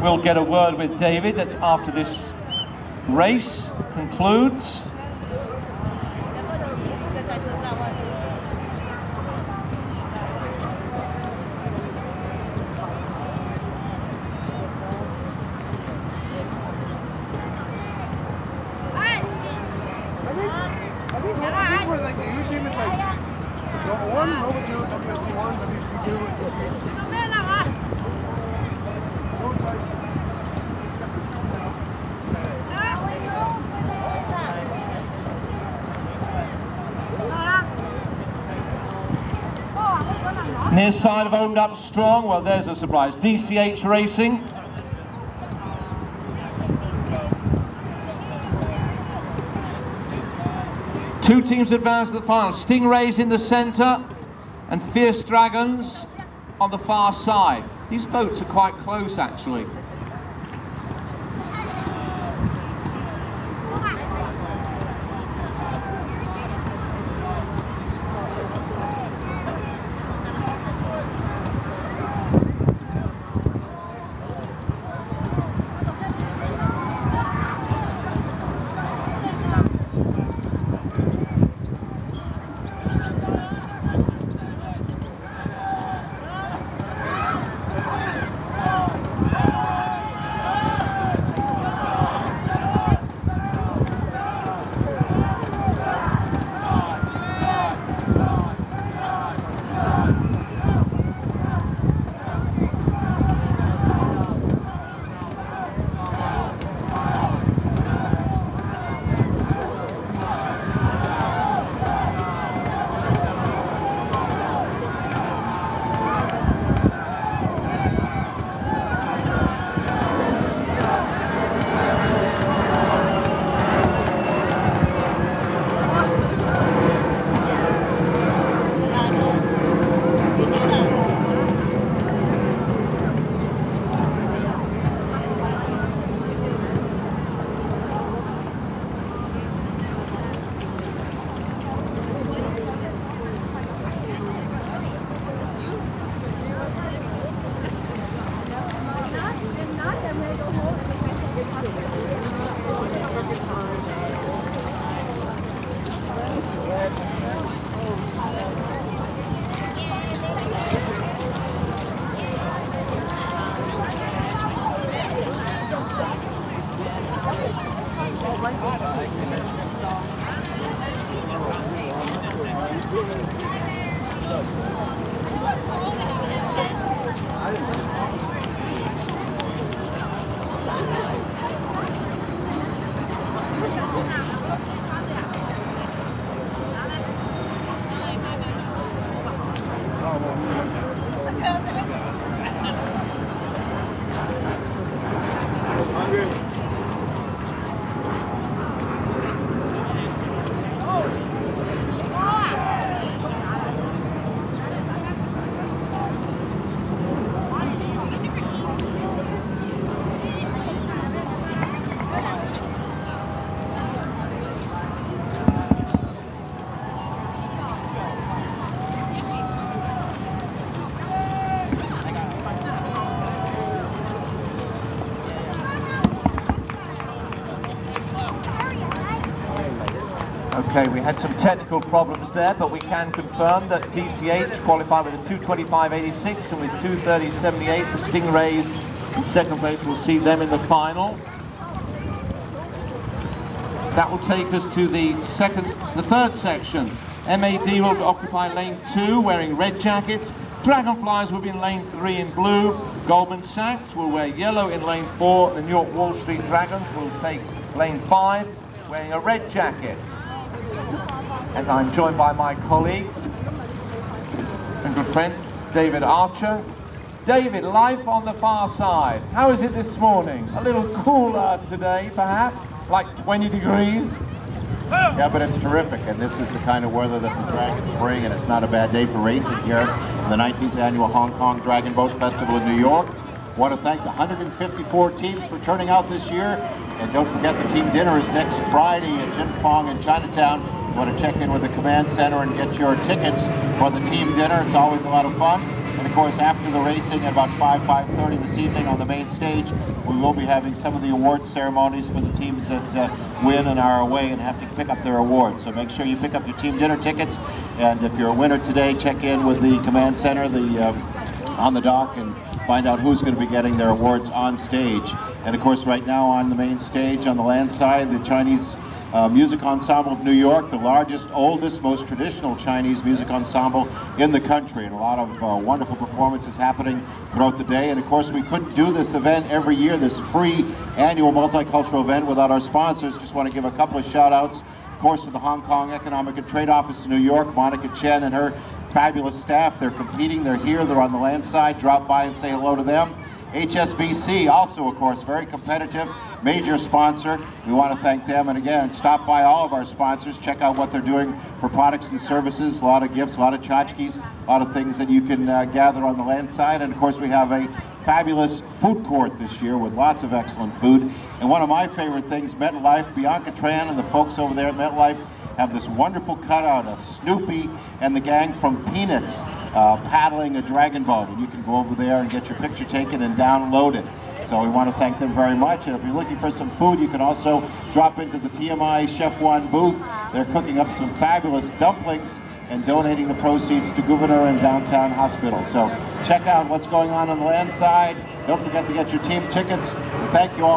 we'll get a word with David after this race concludes. Near side have opened up strong. Well, there's a surprise. DCH Racing. Two teams advance to the final. Stingrays in the centre and Fierce Dragons on the far side. These boats are quite close, actually. Okay, we had some technical problems there, but we can confirm that DCH qualified with a 2:25.86 and with 2:30.78. The Stingrays in second place. We'll see them in the final. That will take us to the third section. MAD will occupy lane 2 wearing red jackets. Dragonflies will be in lane 3 in blue. Goldman Sachs will wear yellow in lane 4. The New York Wall Street Dragons will take lane 5 wearing a red jacket. As I'm joined by my colleague and good friend, David Archer. David, life on the far side. How is it this morning? A little cooler today, perhaps? Like 20 degrees? Yeah, but it's terrific, and this is the kind of weather that the Dragons bring, and it's not a bad day for racing here in the 19th Annual Hong Kong Dragon Boat Festival in New York. I want to thank the 154 teams for turning out this year, and don't forget the team dinner is next Friday at Jin Fong in Chinatown. You want to check in with the command center and get your tickets for the team dinner. It's always a lot of fun. And of course, after the racing at about 5:30 this evening on the main stage, we will be having some of the award ceremonies for the teams that win and are away and have to pick up their awards. So make sure you pick up your team dinner tickets, and if you're a winner today, check in with the command center on the dock and find out who's going to be getting their awards on stage. And of course, right now on the main stage on the land side, the Chinese Music Ensemble of New York, the largest, oldest, most traditional Chinese music ensemble in the country, and a lot of wonderful performances happening throughout the day. And of course, we couldn't do this event every year, this free annual multicultural event, without our sponsors. Just want to give a couple of shout outs, of course, to the Hong Kong Economic and Trade Office in New York, Monica Chen and her fabulous staff. They're competing, they're here, they're on the land side. Drop by and say hello to them. HSBC, also, of course, very competitive, major sponsor. We want to thank them. And again, stop by all of our sponsors. Check out what they're doing for products and services. A lot of gifts, a lot of tchotchkes, a lot of things that you can gather on the land side. And of course, we have a fabulous food court this year with lots of excellent food. And one of my favorite things, MetLife, Bianca Tran and the folks over there at MetLife have this wonderful cutout of Snoopy and the gang from Peanuts paddling a dragon boat, and you can go over there and get your picture taken and download it. So we want to thank them very much. And if you're looking for some food, you can also drop into the TMI Chef Juan booth. They're cooking up some fabulous dumplings and donating the proceeds to Gouverneur and Downtown Hospital. So check out what's going on the land side. Don't forget to get your team tickets. And thank you all.